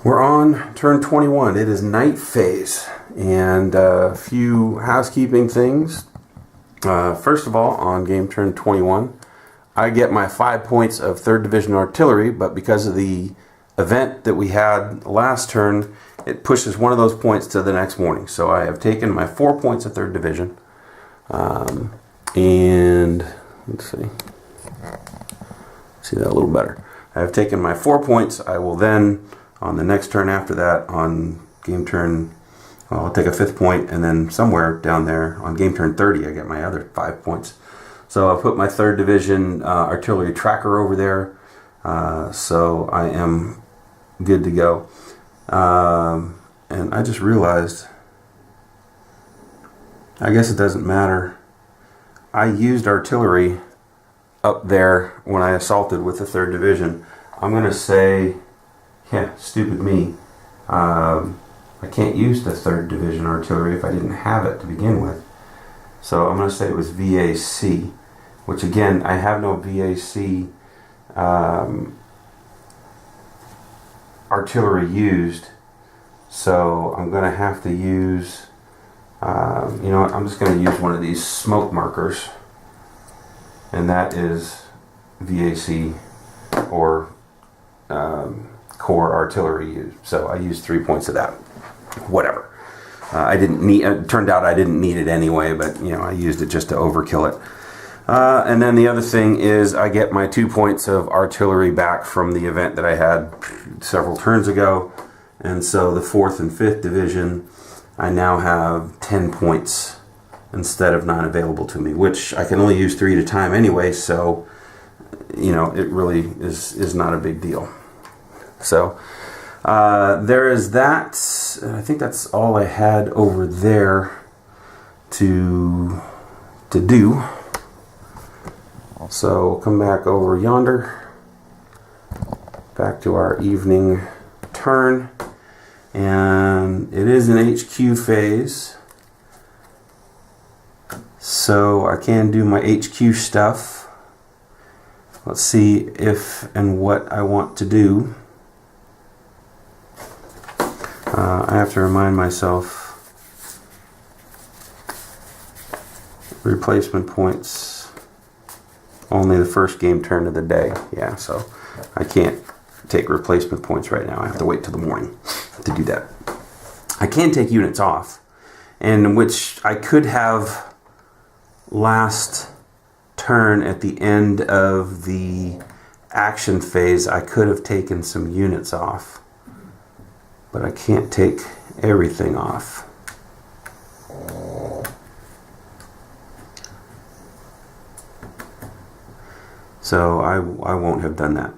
We're on turn 21. It is night phase, and a few housekeeping things. First of all, on game turn 21, I get my 5 points of 3rd Division Artillery, but because of the event that we had last turn, it pushes one of those points to the next morning. So I have taken my 4 points of 3rd Division, and let's see that a little better. I have taken my 4 points. I will then, on the next turn after that, on game turn, well, I'll take a 5th point, and then somewhere down there on game turn 30, I get my other 5 points. So I put my 3rd Division artillery tracker over there, so I am good to go. And I just realized, I guess it doesn't matter. I used artillery up there when I assaulted with the 3rd Division. I'm going to say, yeah, stupid me. I can't use the 3rd Division artillery if I didn't have it to begin with. So I'm going to say it was VAC, which again, I have no VAC artillery used. So I'm going to have to use, you know what, I'm just going to use one of these smoke markers. And that is VAC or core artillery used. So I used 3 points of that. Whatever. I didn't need. It turned out I didn't need it anyway, but you know I used it just to overkill it. And then the other thing is I get my 2 points of artillery back from the event that I had several turns ago, and so the 4th and 5th Division, I now have 10 points instead of 9 available to me, which I can only use 3 at a time anyway. So you know it really is not a big deal. So there is that. I think that's all I had over there to do. So come back over yonder, back to our evening turn, and it is an HQ phase. So I can do my HQ stuff. Let's see if and what I want to do. I have to remind myself, replacement points, only the first game turn of the day. Yeah, so I can't take replacement points right now. I have to wait till the morning to do that. I can take units off, and which I could have last turn at the end of the action phase. I could have taken some units off, but I can't take everything off. So I won't have done that.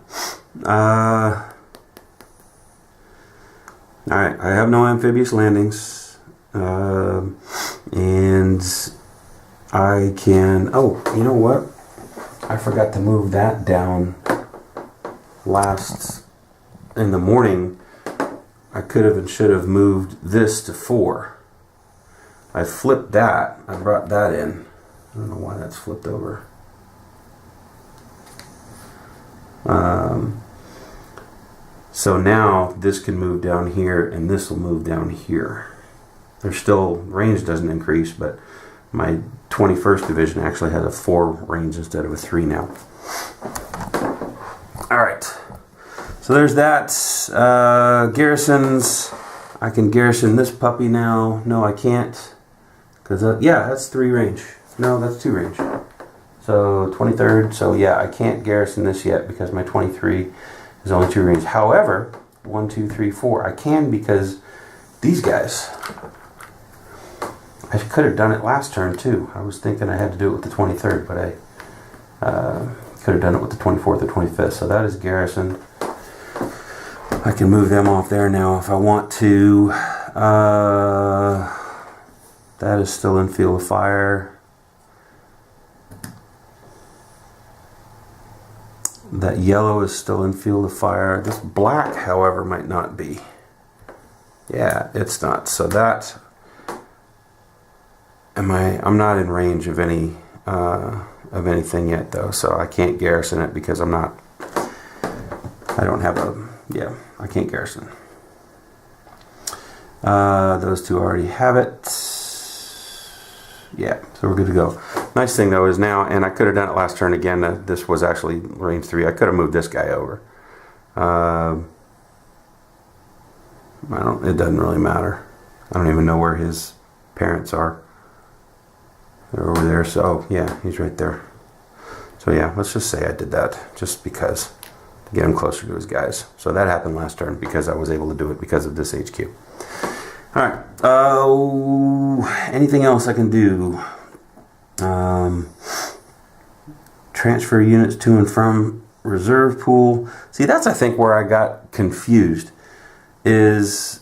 Alright, I have no amphibious landings. And I can, oh, you know what? I forgot to move that down last in the morning. I could have and should have moved this to 4. I flipped that. I brought that in. I don't know why that's flipped over. So now this can move down here and this will move down here. There's still, range doesn't increase, but my 21st Division actually has a 4 range instead of a 3 now. Alright. So there's that. Garrisons. I can garrison this puppy now. No, I can't. Because, yeah, that's 3 range. No, that's 2 range. So 23rd. So, yeah, I can't garrison this yet because my 23 is only 2 range. However, 1, 2, 3, 4. I can because these guys. I could have done it last turn, too. I was thinking I had to do it with the 23rd, but I could have done it with the 24th or 25th. So that is garrisoned. I can move them off there now if I want to. That is still in field of fire. That yellow is still in field of fire. This black, however, might not be. Yeah, it's not. So that, I'm not in range of any of anything yet though. So I can't garrison it because I don't have a, yeah, I can't garrison. Those two already have it. Yeah, so we're good to go. Nice thing though is now, and I could have done it last turn again. This was actually range 3. I could have moved this guy over. It doesn't really matter. I don't even know where his parents are. They're over there, so yeah, he's right there. So yeah, let's just say I did that just because, to get him closer to his guys. So that happened last turn because I was able to do it because of this HQ. Alright, anything else I can do? Transfer units to and from reserve pool. See, that's I think where I got confused. Is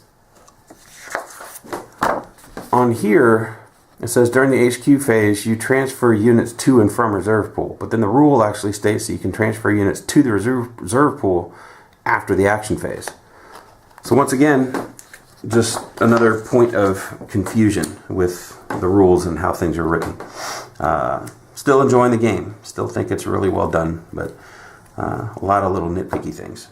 on here it says during the HQ phase you transfer units to and from reserve pool, but then the rule actually states that you can transfer units to the reserve pool after the action phase. So once again, just another point of confusion with the rules and how things are written. Still enjoying the game, still think it's really well done, but a lot of little nitpicky things.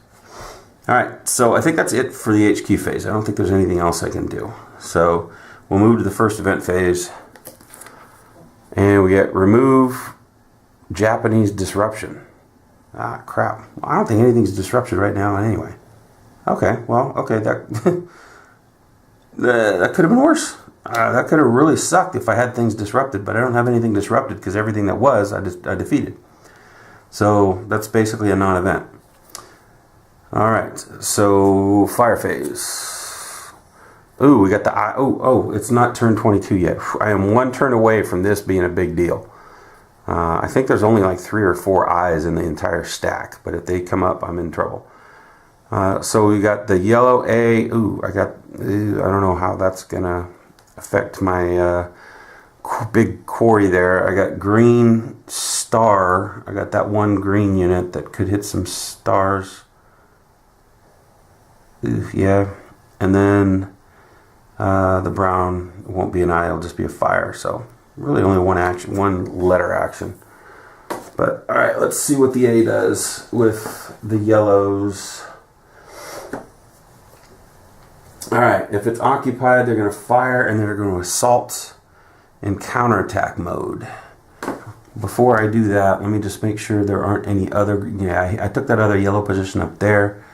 Alright, so I think that's it for the HQ phase. I don't think there's anything else I can do. So we'll move to the first event phase. And we get remove Japanese disruption. Ah, crap. I don't think anything's disrupted right now anyway. Okay, well, okay, that that could have been worse. That could have really sucked if I had things disrupted, but I don't have anything disrupted because everything that was, I defeated. So that's basically a non-event. Alright, so fire phase. Ooh, we got the eye. Oh, it's not turn 22 yet. I am one turn away from this being a big deal. I think there's only like 3 or 4 eyes in the entire stack, but if they come up, I'm in trouble. So we got the yellow A. Ooh, I don't know how that's gonna affect my big quarry there. I got green star. I got that one green unit that could hit some stars. Ooh, yeah, and then the brown won't be an eye, it'll just be a fire. So really only one letter action. But all right, let's see what the A does with the yellows. All right, if it's occupied, they're going to fire and they're going to assault in counterattack mode. Before I do that, let me just make sure there aren't any other. Yeah, I took that other yellow position up there.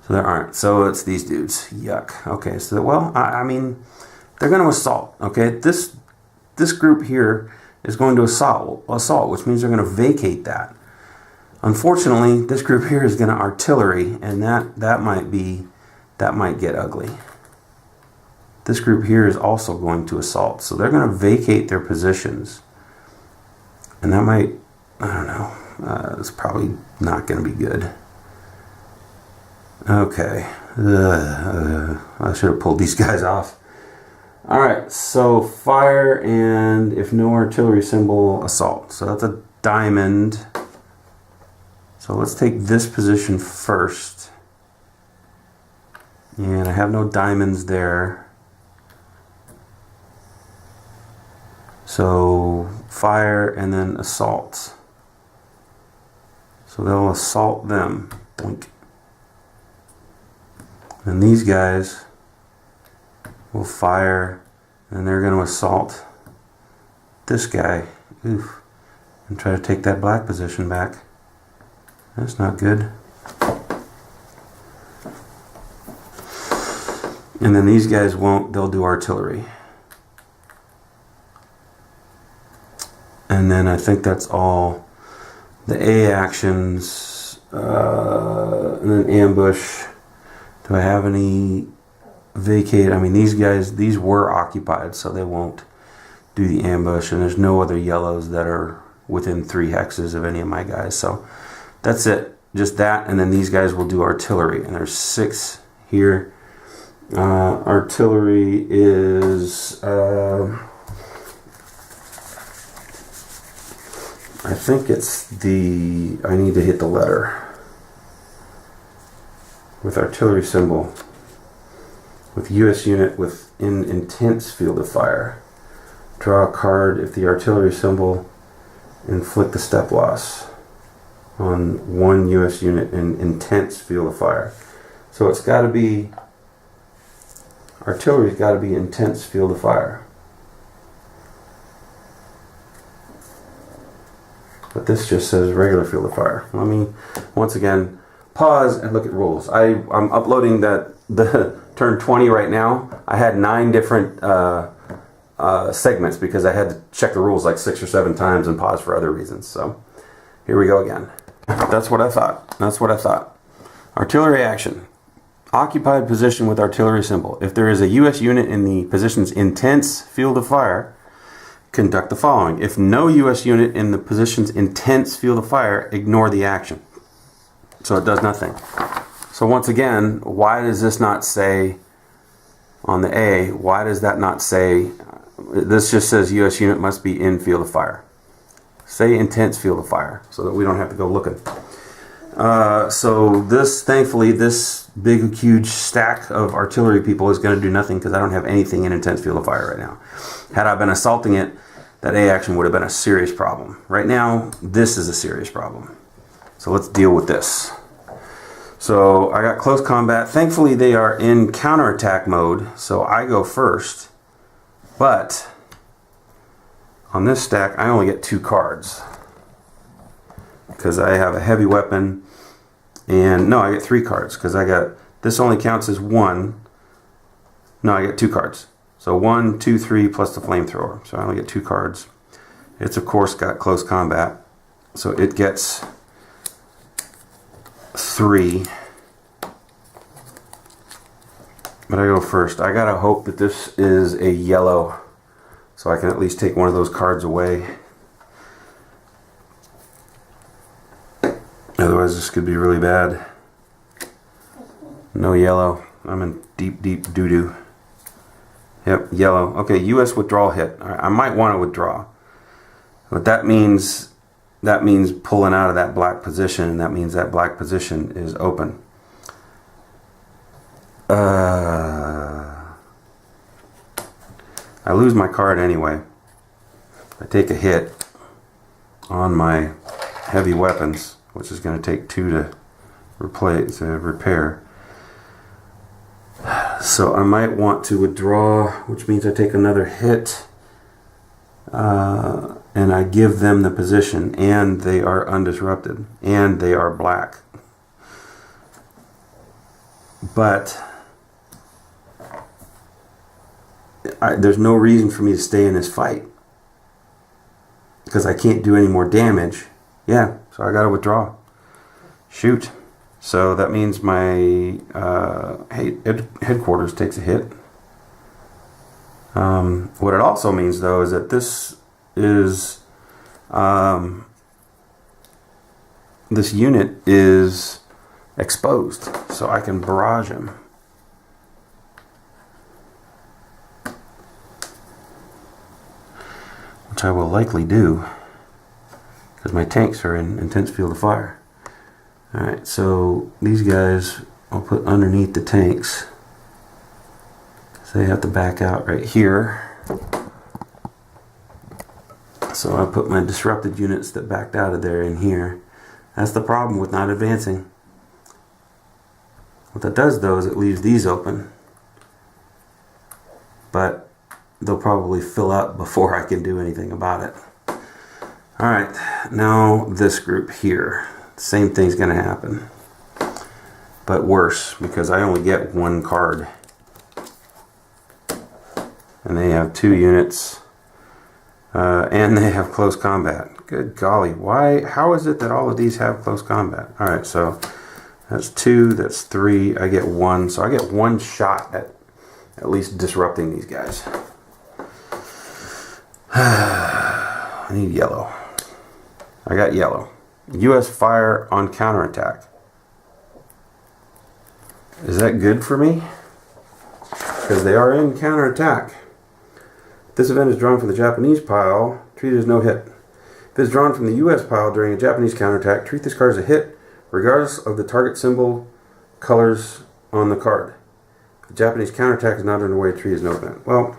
So there aren't. So it's these dudes. Yuck. Okay, so well, I mean, they're going to assault. Okay, this group here is going to assault, which means they're going to vacate that. Unfortunately, this group here is going to artillery, and that might get ugly. This group here is also going to assault, so they're going to vacate their positions, and that might, I don't know, it's probably not going to be good. Okay, I should have pulled these guys off. Alright, so fire, and if no artillery symbol, assault. So that's a diamond. So let's take this position first. And I have no diamonds there. So fire and then assault. So they'll assault them. Boink. And these guys will fire, and they're going to assault this guy. Oof. And try to take that black position back. That's not good. And then these guys won't, they'll do artillery. And then I think that's all the A actions. And then ambush. Do I have any vacate? I mean, these guys, these were occupied, so they won't do the ambush. And there's no other yellows that are within 3 hexes of any of my guys. So that's it. Just that. And then these guys will do artillery. And there's 6 here. Artillery is, I think it's the, I need to hit the letter. With artillery symbol. With US unit within intense field of fire. Draw a card if the artillery symbol inflict a step loss on 1 US unit in intense field of fire. So it's got to be artillery's got to be intense field of fire. But this just says regular field of fire. Let me, once again, pause and look at rules. I'm uploading the turn 20 right now. I had 9 different segments because I had to check the rules like 6 or 7 times and pause for other reasons. So here we go again. That's what I thought. Artillery action. Occupied position with artillery symbol. If there is a U.S. unit in the position's intense field of fire, conduct the following. If no U.S. unit in the position's intense field of fire, ignore the action. So it does nothing. So once again, why does this not say on the A, why does that not say, this just says U.S. unit must be in field of fire. Say intense field of fire so that we don't have to go looking. So this, thankfully, this big, huge stack of artillery people is going to do nothing because I don't have anything in intense field of fire right now. Had I been assaulting it, that A action would have been a serious problem. Right now, this is a serious problem. So let's deal with this. So I got close combat. Thankfully, they are in counterattack mode, so I go first. But on this stack, I only get 2 cards because I have a heavy weapon. And no, I get 3 cards because I got, this only counts as 1. No, I get 2 cards. So 1, 2, 3 plus the flamethrower. So I only get 2 cards. It's of course got close combat. So it gets 3. But I go first. I gotta hope that this is a yellow so I can at least take one of those cards away. Otherwise this could be really bad. No yellow. I'm in deep, deep doo-doo. Yep, yellow. Okay, U.S. withdrawal hit. I might want to withdraw. But that means pulling out of that black position, and that means that black position is open. I lose my card anyway. I take a hit on my heavy weapons, which is going to take 2 to repair. So I might want to withdraw, which means I take another hit, and I give them the position, and they are undisrupted, and they are black. But there's no reason for me to stay in this fight because I can't do any more damage. Yeah, so I gotta withdraw. Shoot. So that means my headquarters takes a hit. What it also means, though, is that this is this unit is exposed, so I can barrage him. Which I will likely do because my tanks are in intense field of fire. Alright, so these guys I'll put underneath the tanks. So they have to back out right here. So I'll put my disrupted units that backed out of there in here. That's the problem with not advancing. What that does, though, is it leaves these open. But they'll probably fill up before I can do anything about it. Alright, now this group here. Same thing's going to happen, but worse because I only get 1 card and they have 2 units and they have close combat. Good golly, why? How is it that all of these have close combat? Alright, so that's 2, that's 3, I get 1, so I get 1 shot at least disrupting these guys. I need yellow. I got yellow. U.S. fire on counterattack. Is that good for me? Because they are in counterattack. If this event is drawn from the Japanese pile, treat it as no hit. If it is drawn from the U.S. pile during a Japanese counterattack, treat this card as a hit, regardless of the target symbol colors on the card. If the Japanese counterattack is not underway, treat it as no event. Well,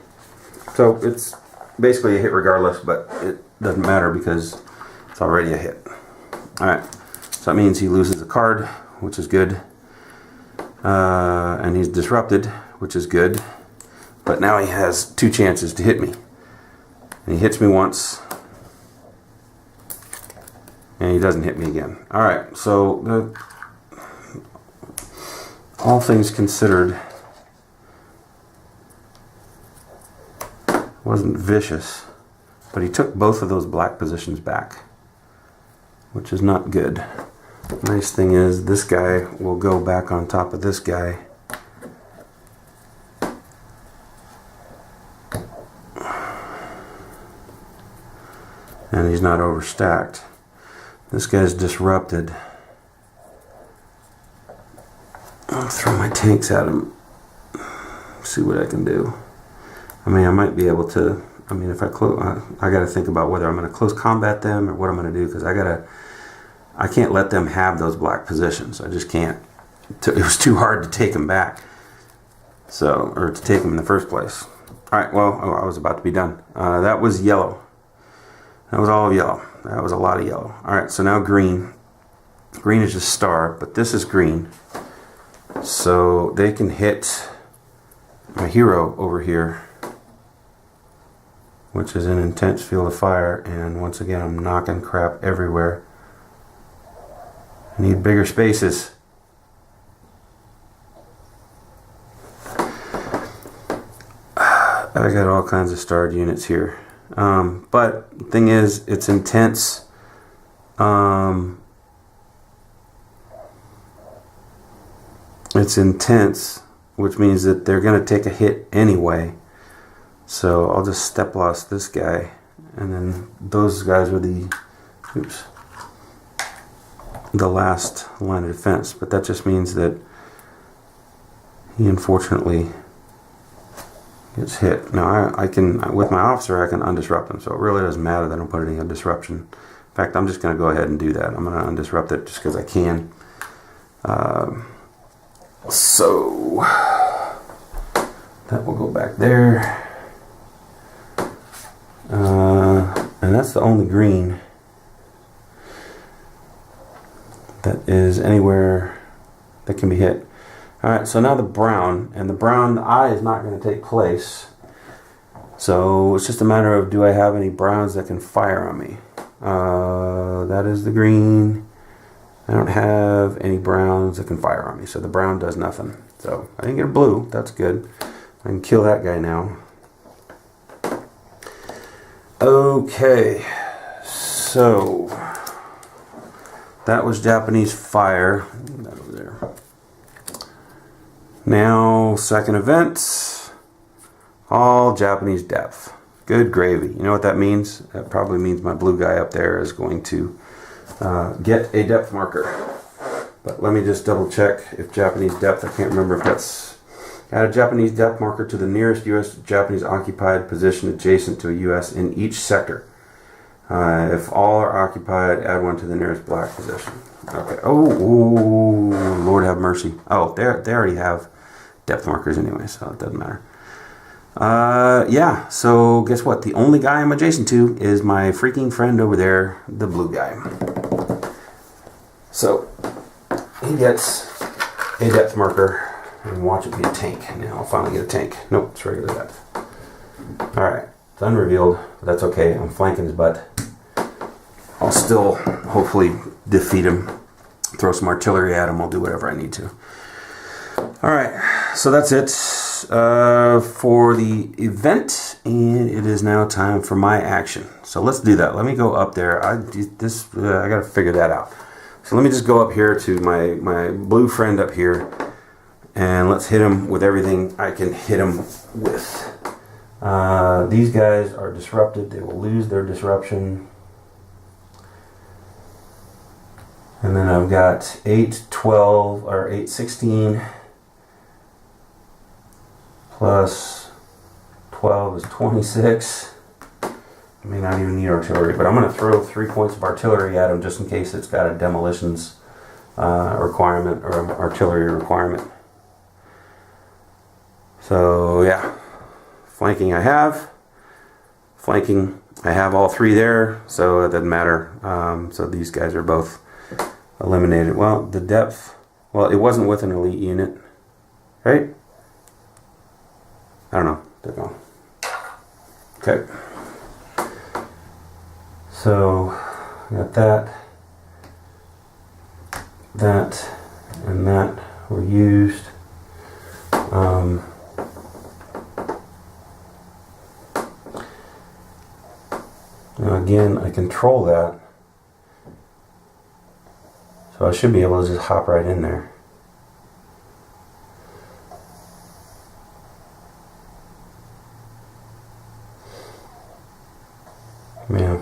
so it's basically a hit regardless, but it doesn't matter because it's already a hit. Alright, so that means he loses a card, which is good. And he's disrupted, which is good. But now he has 2 chances to hit me. And he hits me once. And he doesn't hit me again. Alright, so all things considered, wasn't vicious. But he took both of those black positions back, which is not good. Nice thing is, this guy will go back on top of this guy. And he's not overstacked. This guy's disrupted. I'll throw my tanks at him. See what I can do. I mean, I might be able to. I mean, if I got to think about whether I'm going to close combat them or what I'm going to do, because I can't let them have those black positions. I just can't. It was too hard to take them back. So, or to take them in the first place. All right. Well, I was about to be done. That was yellow. That was all of yellow. That was a lot of yellow. All right. So now green. Green is just star, but this is green. So they can hit my hero over here, which is an intense field of fire, and once again I'm knocking crap everywhere. I need bigger spaces. I got all kinds of starred units here. But the thing is, it's intense. It's intense, which means that they're going to take a hit anyway. So I'll just step loss this guy, and then those guys are the last line of defense. But that just means that he unfortunately gets hit. Now I can, with my officer, I can undisrupt him, so it really doesn't matter that I don't put any disruption. In fact, I'm just going to go ahead and do that. I'm going to undisrupt it just because I can. So that will go back there. And that's the only green that is anywhere that can be hit. Alright, so now the brown, and the brown, the eye is not going to take place. So it's just a matter of, do I have any browns that can fire on me? That is the green. I don't have any browns that can fire on me, so the brown does nothing. So I didn't get a blue, that's good. I can kill that guy now. Okay, so that was Japanese fire. That over there. Now, second event, all Japanese depth. Good gravy. You know what that means? That probably means my blue guy up there is going to get a depth marker. But let me just double check if Japanese depth, I can't remember if that's, add a Japanese depth marker to the nearest U.S. Japanese occupied position adjacent to a U.S. in each sector. If all are occupied, add one to the nearest black position. Okay. Oh, Lord have mercy. Oh, they already have depth markers anyway, so it doesn't matter. Yeah, so guess what? The only guy I'm adjacent to is my freaking friend over there, the blue guy. So he gets a depth marker, and watch it be a tank. Now I'll finally get a tank. Nope, it's regular depth. Alright, it's unrevealed, but that's okay. I'm flanking his butt. I'll still hopefully defeat him. Throw some artillery at him. I'll do whatever I need to. Alright, so that's it for the event, and it is now time for my action. So let's do that. Let me go up there. I gotta figure that out. So let me just go up here to my blue friend up here, and let's hit him with everything I can hit him with. These guys are disrupted. They will lose their disruption. And then I've got 8, 12, or 8, 16 plus 12 is 26. I may not even need artillery, but I'm going to throw 3 points of artillery at him just in case it's got a demolitions requirement or an artillery requirement. So yeah, flanking I have. Flanking, I have all 3 there, so it doesn't matter. So these guys are both eliminated. Well, the depth, well, it wasn't with an elite unit, right? I don't know. they're gone. Okay. So I got that, and that were used. Now again, I control that, so I should be able to just hop right in there. Yeah.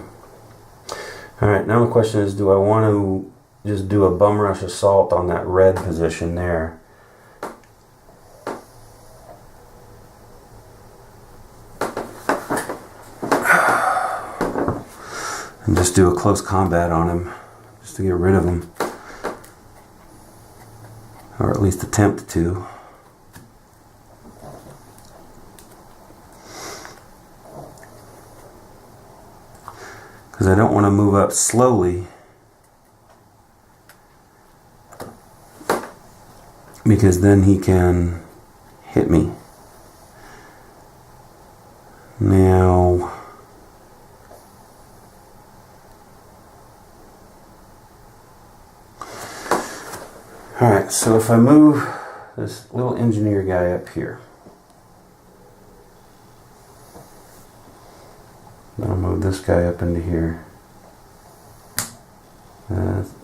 Alright, now the question is, do I want to just do a bum rush assault on that red position there? And just do a close combat on him, just to get rid of him. Or at least attempt to. Because I don't want to move up slowly, because then he can hit me. Now, alright, so if I move this little engineer guy up here, I'll move this guy up into here.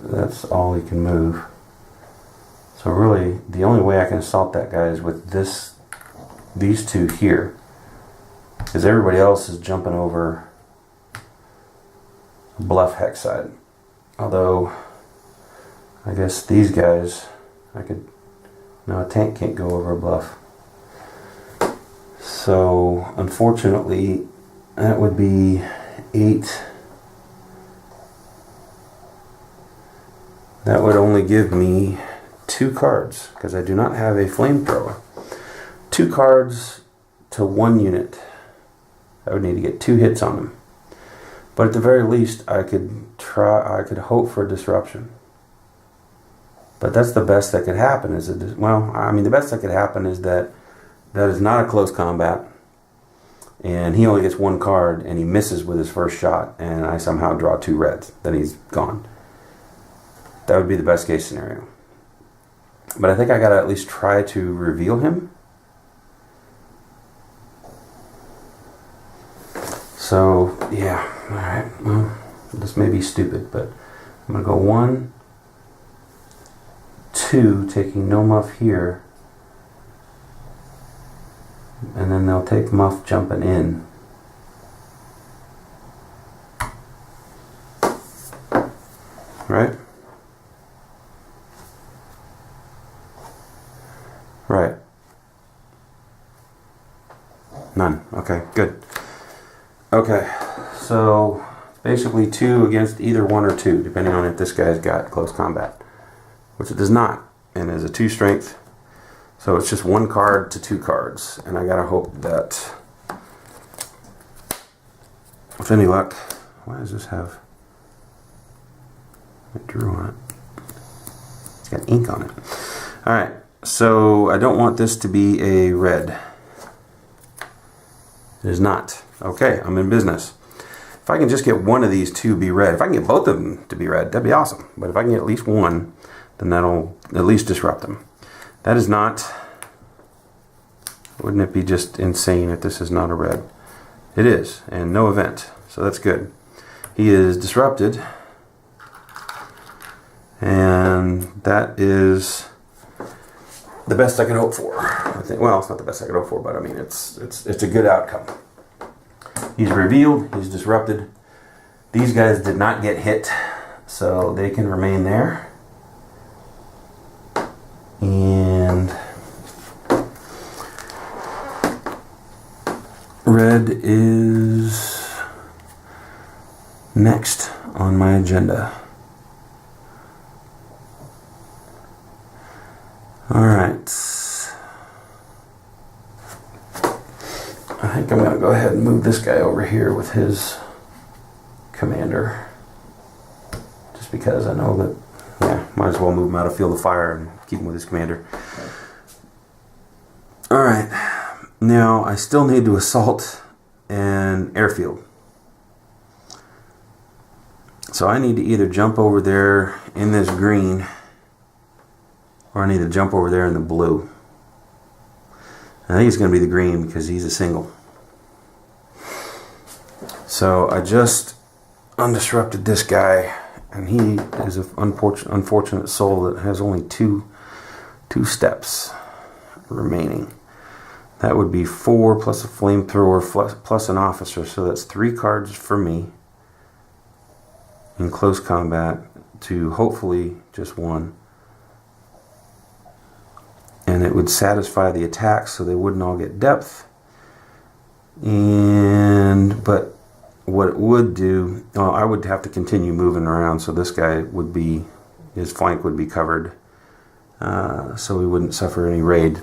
That's all he can move. So really, the only way I can assault that guy is with these two here, because everybody else is jumping over bluff hex side. Although, I guess these guys, no, a tank can't go over a bluff. So, unfortunately, that would be 8. That would only give me 2 cards, because I do not have a flamethrower. 2 cards to 1 unit. I would need to get 2 hits on them. But at the very least, I could hope for a disruption. But that's the best that could happen. The best that could happen is that is not a close combat, and he only gets 1 card, and he misses with his first shot, and I somehow draw 2 reds. Then he's gone. That would be the best case scenario. But I think I gotta at least try to reveal him. So, yeah. Alright, well, this may be stupid, but I'm gonna go 1, 2, taking no muff here. And then they'll take muff jumping in. Right? Right. None. Okay, good. Okay, so basically 2 against either 1 or 2, depending on if this guy's got close combat, which it does not, and is a 2 strength. So it's just 1 card to 2 cards, and I gotta hope that, with any luck, why does this have, I drew on it, it's got ink on it. Alright, so I don't want this to be a red. It is not. Okay, I'm in business. If I can just get one of these to be red, if I can get both of them to be red, that'd be awesome. But if I can get at least one, then that'll at least disrupt them. That is not, wouldn't it be just insane if this is not a red? It is, and no event, so that's good. He is disrupted, and that is the best I can hope for. I think, well, it's not the best I could hope for, but I mean, it's a good outcome. He's revealed, he's disrupted. These guys did not get hit, so they can remain there. And red is next on my agenda. Alright. I think I'm going to go ahead and move this guy over here with his commander. Just because I know that, yeah, might as well move him out of field of fire and keep him with his commander. Alright. Now I still need to assault an airfield. So I need to either jump over there in this green, or I need to jump over there in the blue. I think it's going to be the green because he's a single. So I just undisrupted this guy, and he is an unfortunate soul that has only two steps remaining. That would be 4 plus a flamethrower plus an officer, so that's 3 cards for me in close combat to hopefully just 1. And it would satisfy the attacks so they wouldn't all get depth. But what it would do, I would have to continue moving around, so this guy would be, his flank would be covered, so he wouldn't suffer any raid.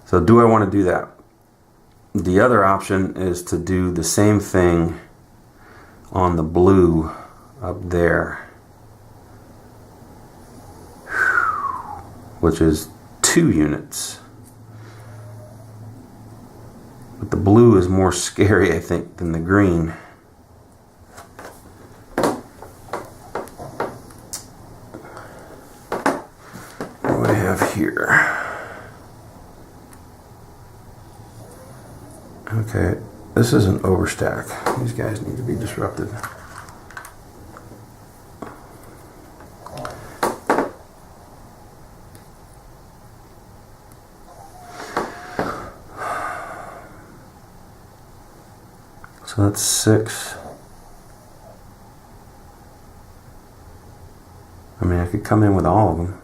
So do I want to do that? The other option is to do the same thing on the blue up there, which is 2 units. But the blue is more scary, I think, than the green. What do I have here? Okay, this is an overstack. These guys need to be disrupted. So that's 6. I mean, I could come in with all of them.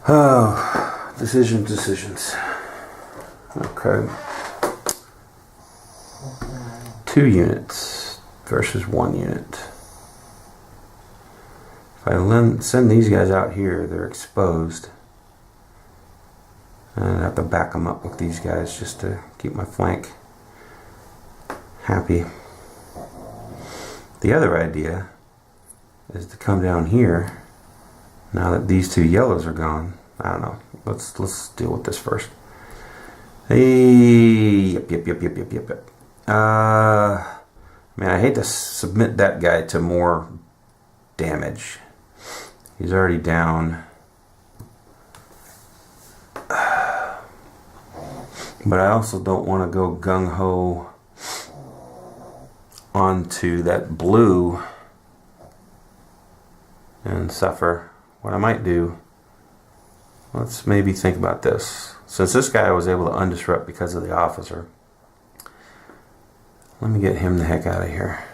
Oh, decisions. Okay. 2 units versus 1 unit. If I send these guys out here, they're exposed. And I have to back them up with these guys just to keep my flank happy. The other idea is to come down here. Now that these 2 yellows are gone, I don't know. Let's deal with this first. Hey, yep. Man, I hate to submit that guy to more damage. He's already down. But I also don't want to go gung-ho onto that blue and suffer. What I might do, let's maybe think about this. Since this guy was able to undisrupt because of the officer, let me get him the heck out of here.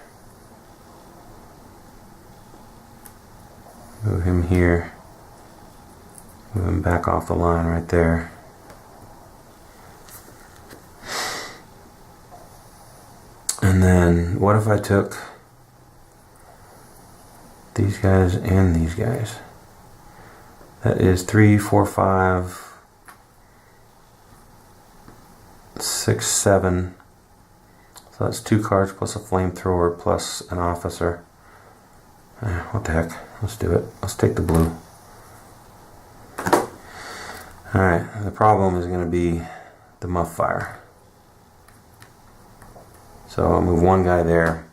Move him here. Move him back off the line right there. And then what if I took these guys and these guys? That is 3, 4, 5, 6, 7. So that's 2 cards plus a flamethrower plus an officer. What the heck? Let's do it. Let's take the blue. Alright, the problem is going to be the muff fire. So I'll move 1 guy there.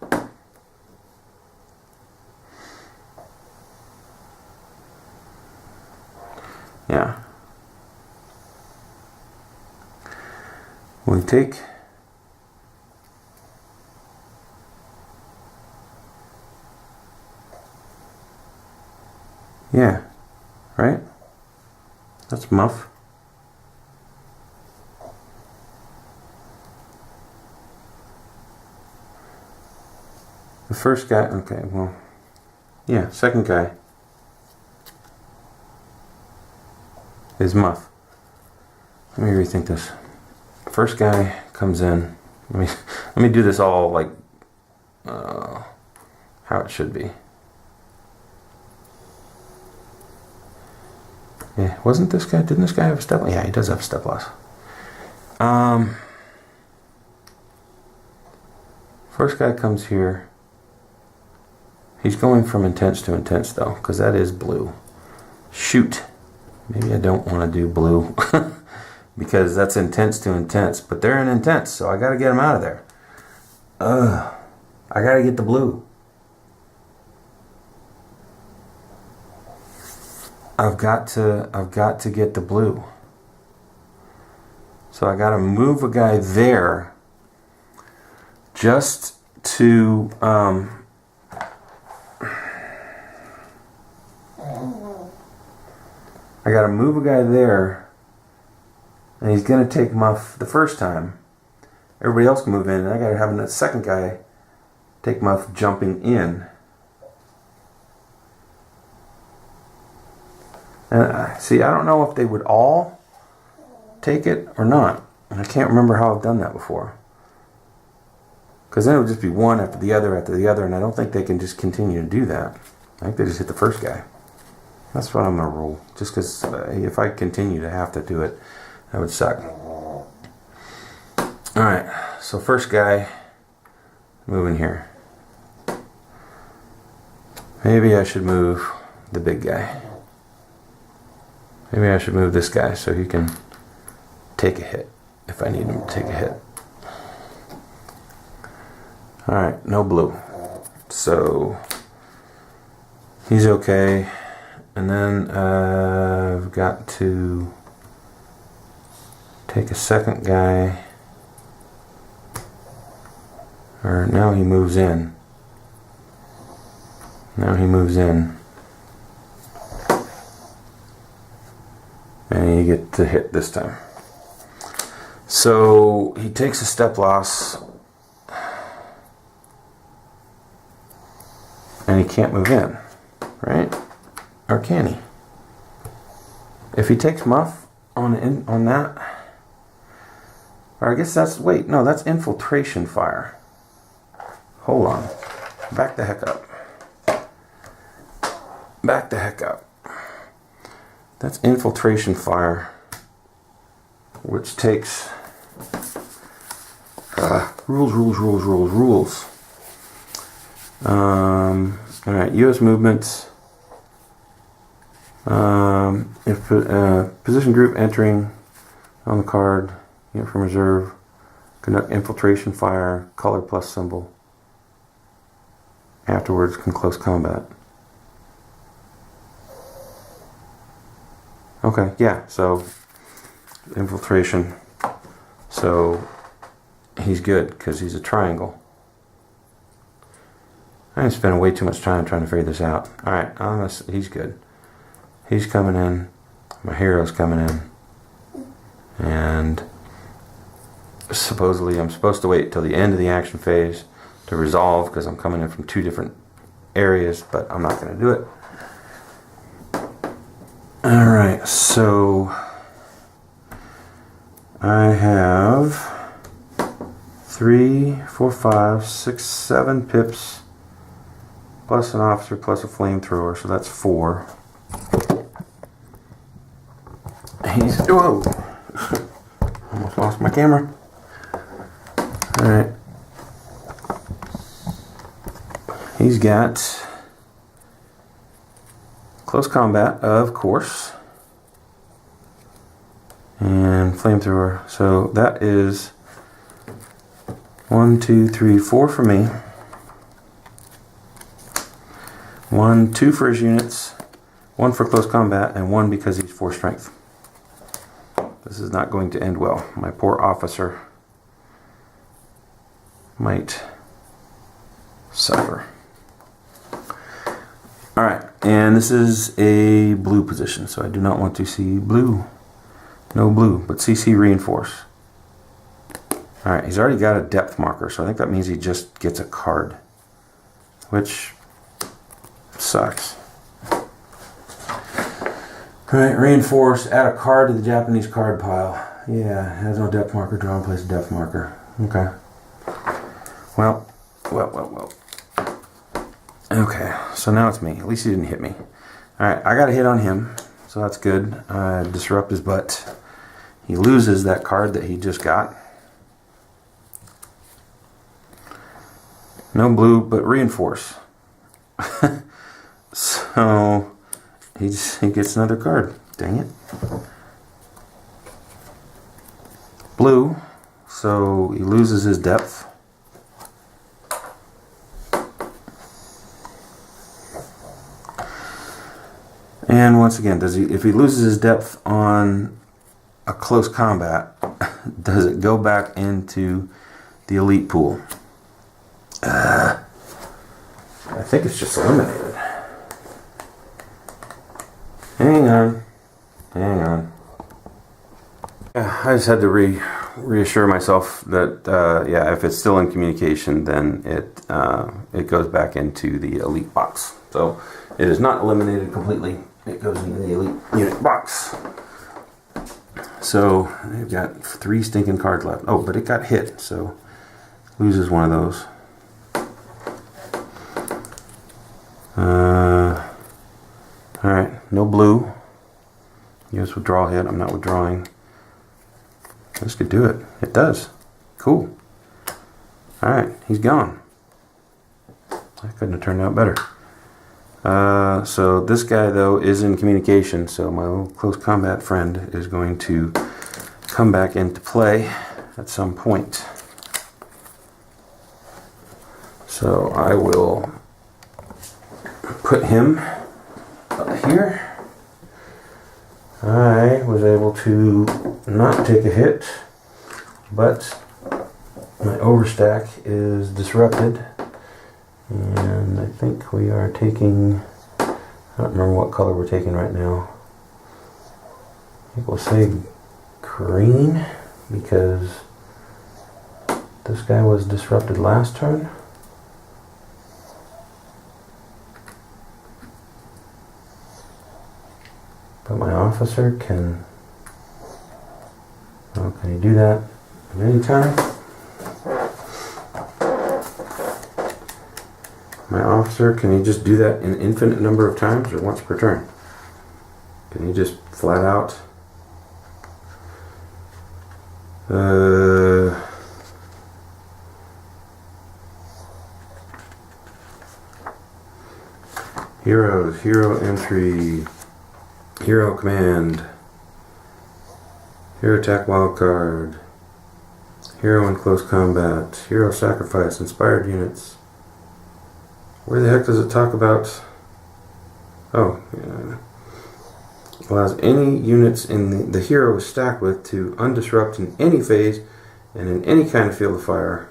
Yeah. We take yeah, right? That's muff. The first guy, okay, well, yeah, second guy is muff. Let me rethink this. First guy comes in. Let me do this all like how it should be. Yeah, wasn't this guy? Didn't this guy have a step? Yeah, he does have a step loss. First guy comes here. He's going from intense to intense though, because that is blue. Shoot. Maybe I don't want to do blue because that's intense to intense, but they're in intense, so I got to get them out of there. I got to get the blue. I've got to get the blue. So I got to move a guy there just to I got to move a guy there, and he's going to take muff the first time. Everybody else can move in, and I got to have that second guy take muff jumping in. And see, I don't know if they would all take it or not. And I can't remember how I've done that before. Because then it would just be one after the other, and I don't think they can just continue to do that. I think they just hit the first guy. That's what I'm going to rule. Just because if I continue to have to do it, that would suck. Alright, so first guy, moving here. Maybe I should move the big guy. Maybe I should move this guy so he can take a hit if I need him to take a hit. Alright, no blue. So he's okay. And then I've got to take a second guy. Or now he moves in. Now he moves in. And you get to hit this time. So he takes a step loss. And he can't move in. Right? Or can he? If he takes muff on that, or I guess that's, wait, no, that's infiltration fire. Hold on. Back the heck up. Back the heck up. That's infiltration fire, which takes rules. Alright, U.S. movements. If position group entering on the card, unit from reserve, conduct infiltration fire, color plus symbol. Afterwards, can close combat. Okay, yeah, so infiltration. So he's good because he's a triangle. I'm spending way too much time trying to figure this out. Alright, he's good. He's coming in. My hero's coming in. And supposedly I'm supposed to wait till the end of the action phase to resolve because I'm coming in from two different areas, but I'm not going to do it. Alright, so I have 3, 4, 5, 6, 7 pips plus an officer plus a flamethrower, so that's 4. Whoa! Almost lost my camera. Alright. He's got close combat, of course. And flamethrower. So that is 1, 2, 3, 4 for me. 1, 2 for his units. 1 for close combat, and 1 because he's 4 strength. This is not going to end well. My poor officer might suffer. Alright, and this is a blue position, so I do not want to see blue. No blue, but CC reinforce. Alright, he's already got a depth marker, so I think that means he just gets a card. Which sucks. Alright, reinforce, add a card to the Japanese card pile. Yeah, has no depth marker, draw and place a depth marker. Okay. Well. Okay, so now it's me. At least he didn't hit me. Alright, I got a hit on him, so that's good. Disrupt his butt. He loses that card that he just got. No blue, but reinforce. So he gets another card. Dang it. Blue, so he loses his depth. And once again, if he loses his depth on a close combat, does it go back into the elite pool? I think it's just eliminated. Hang on. I just had to reassure myself that yeah, if it's still in communication, then it goes back into the elite box. So it is not eliminated completely. It goes into the elite unit box. So they've got 3 stinking cards left. Oh, but it got hit, so loses one of those. Alright, no blue. Use withdrawal hit. I'm not withdrawing. This could do it. It does. Cool. Alright, he's gone. That couldn't have turned out better. So this guy, though, is in communication, so my little close combat friend is going to come back into play at some point. So I will put him up here. I was able to not take a hit, but my overstack is disrupted. And I think we are taking, I don't remember what color we're taking right now. I think we'll say green, because this guy was disrupted last turn. But my officer can, oh, can he do that at any time? My officer, can he just do that an infinite number of times or once per turn? Can he just flat out? Heroes, hero entry, hero command, hero attack wildcard, hero in close combat, hero sacrifice, inspired units. Where the heck does it talk about? Oh, yeah. Allows any units in the hero is stacked with to undisrupt in any phase and in any kind of field of fire.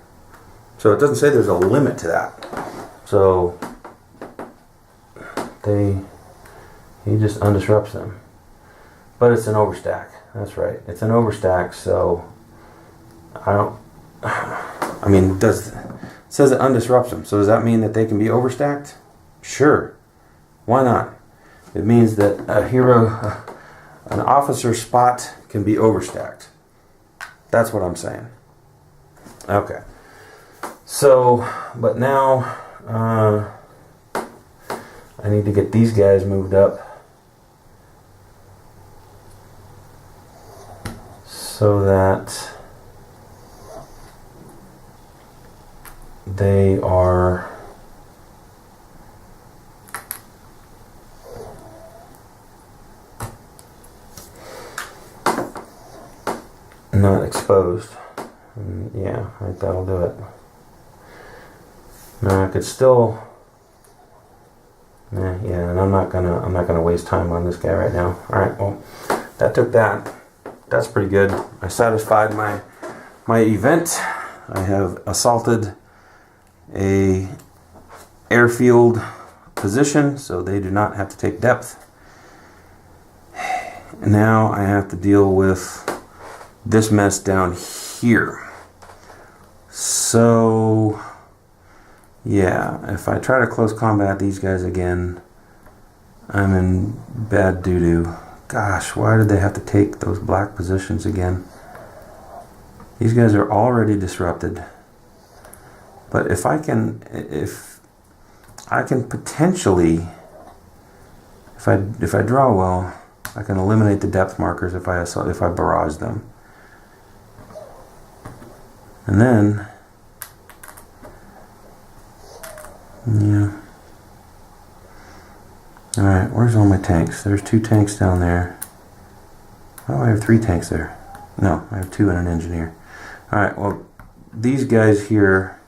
So it doesn't say there's a limit to that. So he just undisrupts them. But it's an overstack. That's right. It's an overstack, so I mean, it says it undisrupts them. So does that mean that they can be overstacked? Sure. Why not? It means that a hero, an officer spot can be overstacked. That's what I'm saying. Okay. So, but now I need to get these guys moved up so that they are not exposed. And yeah, I think that'll do it. Now I could still, yeah, and I'm not gonna waste time on this guy right now. All right, well, that took that. That's pretty good. I satisfied my event. I have assaulted a airfield position, so they do not have to take depth. And now I have to deal with this mess down here. So yeah, if I try to close combat these guys again, I'm in bad doo-doo. Gosh, why did they have to take those black positions again? These guys are already disrupted. But if I can potentially, if I draw well, I can eliminate the depth markers if I barrage them. And then Yeah. Alright, where's all my tanks? There's 2 tanks down there. Oh, I have 3 tanks there. No, I have 2 and an engineer. Alright, well, these guys here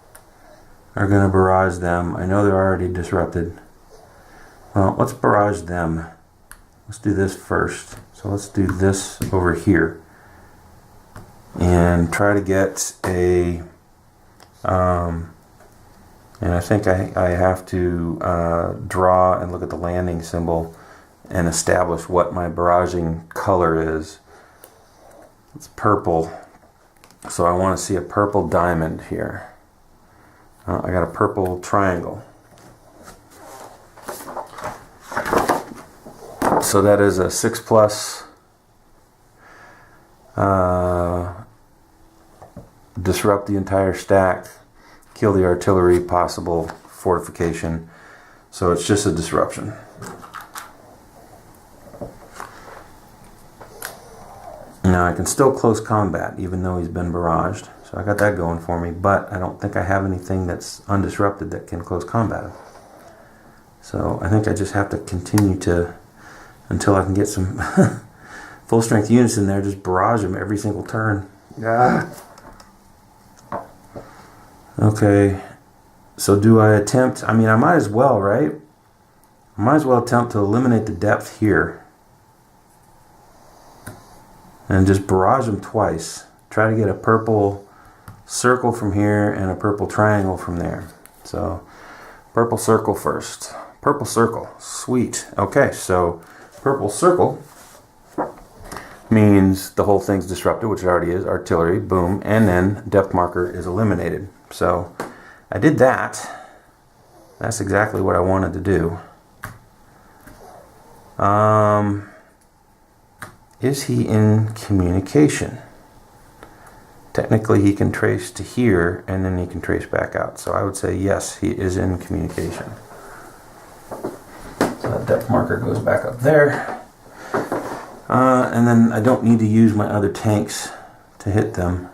are going to barrage them. I know they're already disrupted. Well, let's barrage them. Let's do this first. So let's do this over here. And try to get a... and I think I have to draw and look at the landing symbol and establish what my barraging color is. It's purple. So I want to see a purple diamond here. I got a purple triangle. So that is a 6+. Disrupt the entire stack. Kill the artillery, possible fortification. So it's just a disruption. Now I can still close combat even though he's been barraged. So I got that going for me, but I don't think I have anything that's undisrupted that can close combat. So I think I just have to continue to, until I can get some full strength units in there, just barrage them every single turn. Ah. Okay, so do I attempt, I mean I might as well, right? I might as well attempt to eliminate the depth here. And just barrage them twice. Try to get a purple circle from here and a purple triangle from there. So, purple circle first. Purple circle, sweet. Okay, so purple circle means the whole thing's disrupted, which it already is, artillery, boom, and then depth marker is eliminated. So, I did that. That's exactly what I wanted to do. Is he in communication? Technically he can trace to here and then he can trace back out. So I would say yes, he is in communication. So that depth marker goes back up there. And then I don't need to use my other tanks to hit them.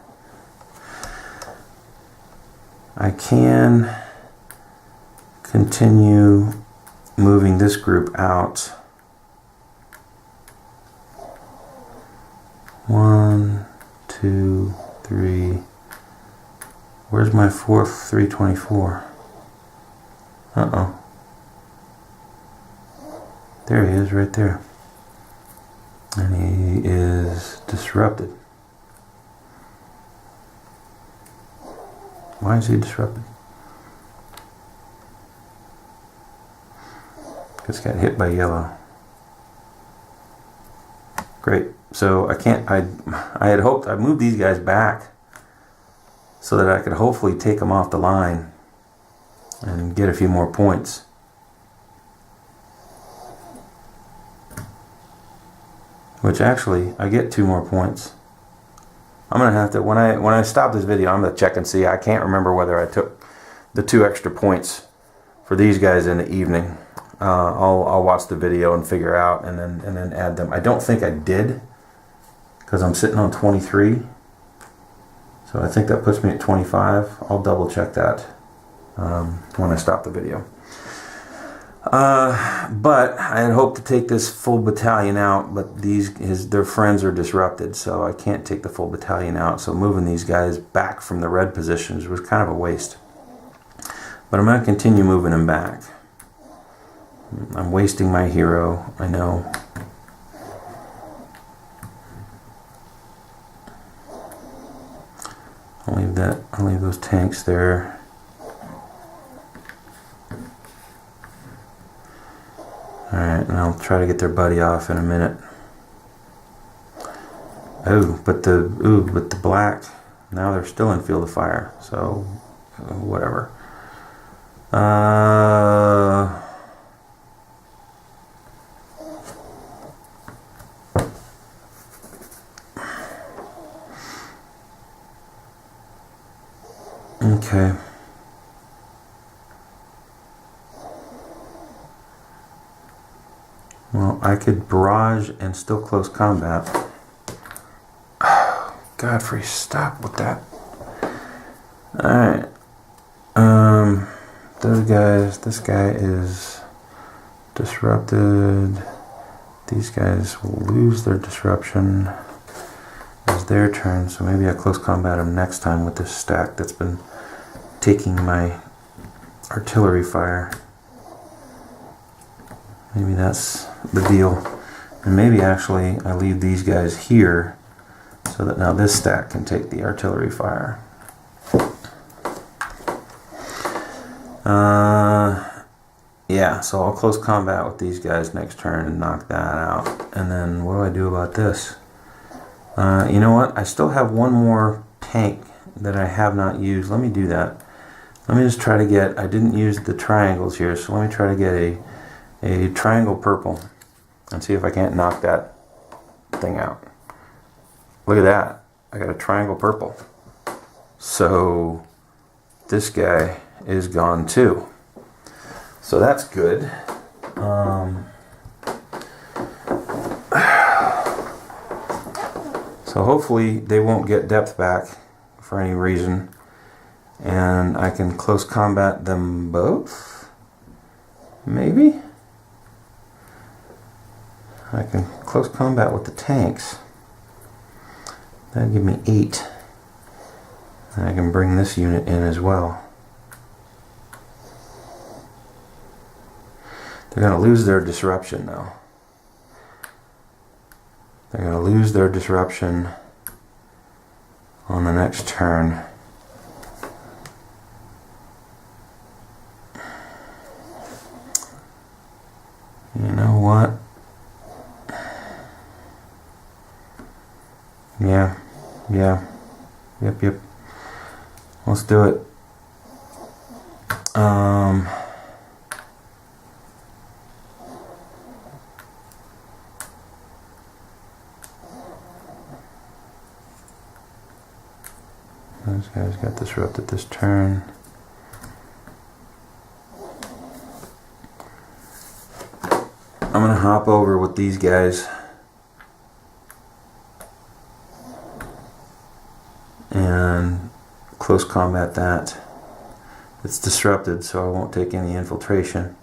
I can continue moving this group out. 1, 2, 3. Where's my 4th 324? Uh-oh. There he is, right there. And he is disrupted. Why is he disrupted? Just got hit by yellow. Great. So I can't, I had hoped, I moved these guys back so that I could hopefully take them off the line and get a few more points. Which actually, I get 2 more points. I'm going to have to, when I stop this video, I'm going to check and see. I can't remember whether I took the 2 extra points for these guys in the evening. I'll watch the video and figure out and then add them. I don't think I did, because I'm sitting on 23. So I think that puts me at 25. I'll double check that when I stop the video. But I had hoped to take this full battalion out, but their friends are disrupted, so I can't take the full battalion out. So moving these guys back from the red positions was kind of a waste. But I'm going to continue moving them back. I'm wasting my hero, I know. I'll leave those tanks there. Alright, and I'll try to get their buddy off in a minute. Oh, but the black, now they're still in field of fire, so whatever. Okay. Well, I could barrage and still close combat. Oh, Godfrey, stop with that. Alright. guys, this guy is disrupted. These guys will lose their disruption as their turn, so maybe I close combat them next time with this stack that's been taking my artillery fire. Maybe that's the deal. And maybe actually I leave these guys here so that now this stack can take the artillery fire. Yeah, so I'll close combat with these guys next turn and knock that out. And then what do I do about this? You know what? I still have one more tank that I have not used. Let me do that. Let me just try to get, I didn't use the triangles here, so let me try to get a triangle purple and see if I can't knock that thing out. Look at that. I got a triangle purple. So this guy is gone too. So that's good. So hopefully they won't get depth back for any reason. And I can close combat them both. Maybe? I can close combat with the tanks. That'd give me 8. And I can bring this unit in as well. They're going to lose their disruption though. They're going to lose their disruption on the next turn. You know what? Yeah. Yep. Let's do it. Those guys got disrupted this turn. I'm gonna hop over with these guys and close combat that. It's disrupted, so I won't take any infiltration.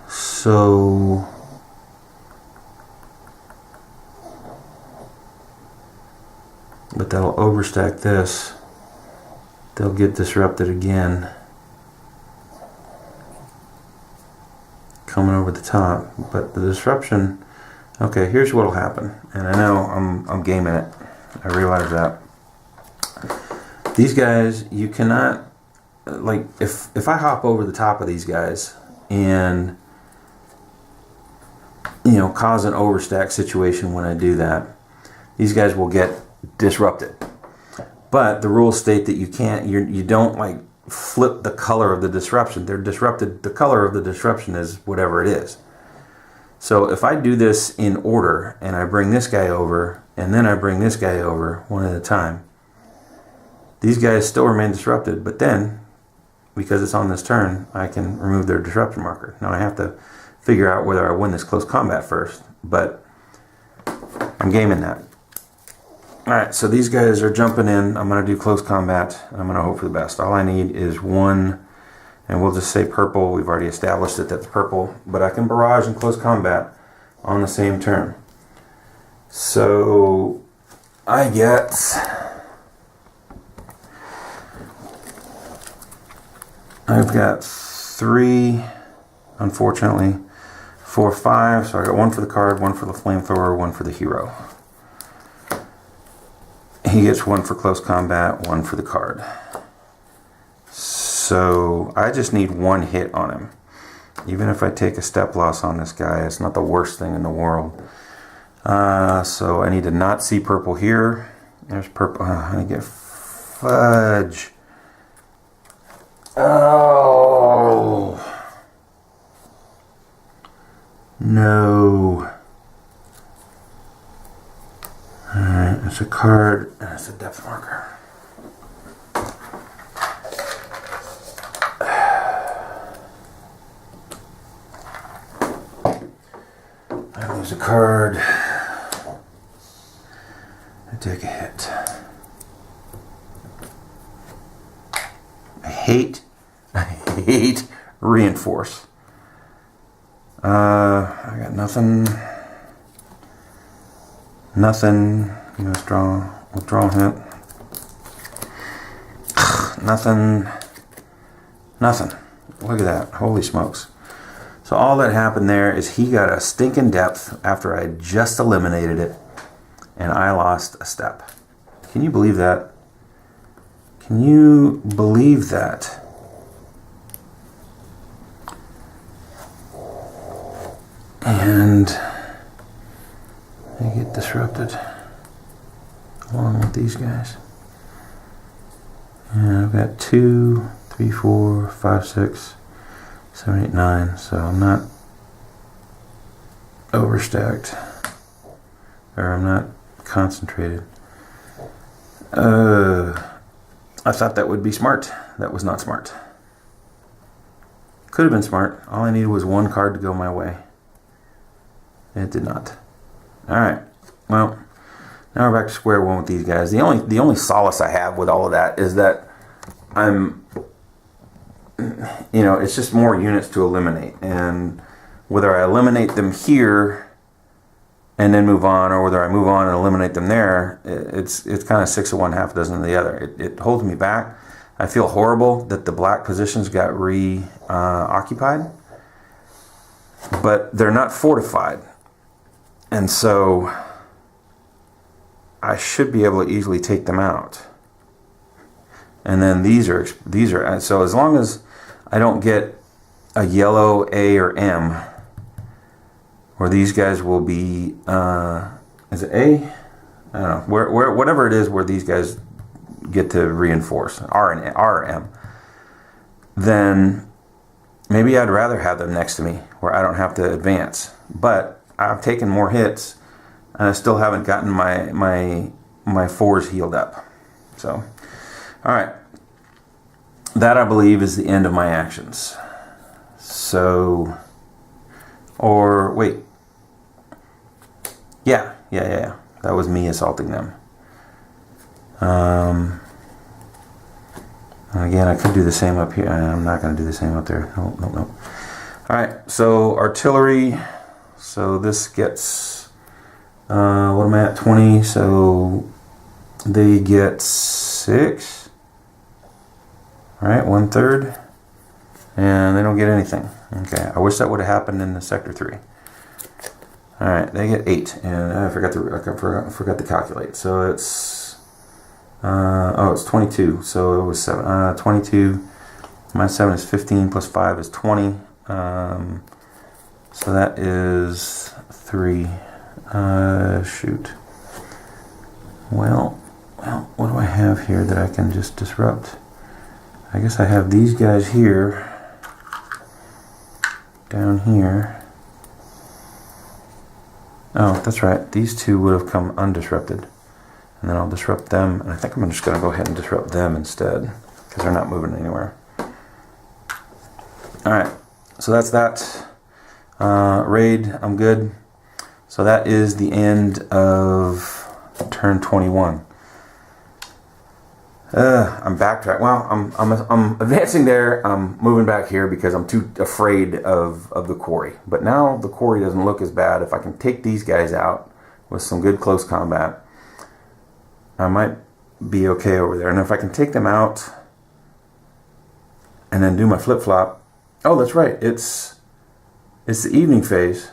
So but that'll overstack this. They'll get disrupted again. Coming over the top, but the disruption. Okay, here's what'll happen, and I know I'm gaming it. I realize that. These guys, you cannot, like, if I hop over the top of these guys and, you know, cause an overstack situation when I do that, these guys will get disrupted. But the rules state that you can't, you don't like flip the color of the disruption. They're disrupted. The color of the disruption is whatever it is. So if I do this in order and I bring this guy over and then I bring this guy over one at a time, these guys still remain disrupted, but then because it's on this turn, I can remove their disruption marker. Now I have to figure out whether I win this close combat first, but I'm gaming that. Alright, so these guys are jumping in. I'm going to do close combat. I'm going to hope for the best. All I need is one, and we'll just say purple. We've already established that that's purple, but I can barrage and close combat on the same turn. So I get I've got 3, unfortunately, 4, 5. So I got 1 for the card, 1 for the flamethrower, 1 for the hero. He gets 1 for close combat, 1 for the card. So I just need 1 hit on him. Even if I take a step loss on this guy, it's not the worst thing in the world. So I need to not see purple here. There's purple. I get fudge. Oh no. Alright, it's a card and it's a depth marker. I lose a card. I take a hit. I hate reinforce. I got nothing. Withdraw hit. Nothing. Look at that. Holy smokes. So all that happened there is he got a stinking depth after I just eliminated it, and I lost a step. Can you believe that? Can you believe that? And they get disrupted along with these guys. And I've got 2, 3, 4, 5, 6, 7, 8, 9. So I'm not overstacked, or I'm not concentrated. I thought that would be smart. That was not smart. Could have been smart. All I needed was one card to go my way. It did not. Alright. Well, now we're back to square one with these guys. The only solace I have with all of that is that I'm, it's just more units to eliminate. And whether I eliminate them here and then move on, or whether I move on and eliminate them there, it's kind of 6 of one, half a dozen of the other. It holds me back. I feel horrible that the black positions got occupied, but they're not fortified, and so I should be able to easily take them out. And then these are so as long as I don't get a yellow A or M, or these guys will be is it A? I don't know, where whatever it is where these guys get to reinforce, R or M, then maybe I'd rather have them next to me where I don't have to advance. But I've taken more hits and I still haven't gotten my fours healed up. So, all right, that I believe is the end of my actions. So, or wait, yeah. That was me assaulting them. Again, I could do the same up here. I'm not going to do the same up there. No. All right, so artillery. So this gets, what am I at, 20? So they get 6. All right, 1/3. And they don't get anything. Okay, I wish that would have happened in the Sector 3. All right, they get 8. And I forgot to calculate. So it's, it's 22. So it was 7. 22 minus 7 is 15, plus 5 is 20. So that is 3. Shoot. Well, what do I have here that I can just disrupt? I guess I have these guys here, down here. Oh, that's right. These two would have come undisrupted. And then I'll disrupt them. And I think I'm just going to go ahead and disrupt them instead, because they're not moving anywhere. Alright, so that's that. Raid, I'm good. So that is the end of turn 21. I'm backtracking. Well, I'm advancing there. I'm moving back here because I'm too afraid of the quarry. But now the quarry doesn't look as bad. If I can take these guys out with some good close combat, I might be okay over there. And if I can take them out and then do my flip-flop. Oh, that's right. It's the evening phase.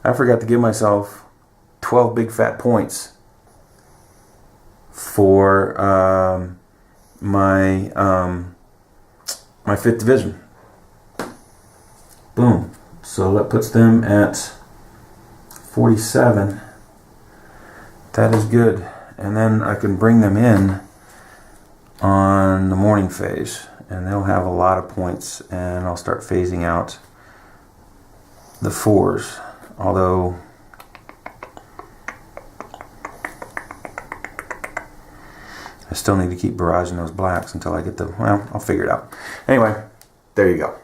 I forgot to give myself 12 big fat points for my 5th division. Boom. So that puts them at 47. That is good. And then I can bring them in on the morning phase, and they'll have a lot of points, and I'll start phasing out the 4s. Although I still need to keep barraging those blacks until I get the, well, I'll figure it out. Anyway, there you go.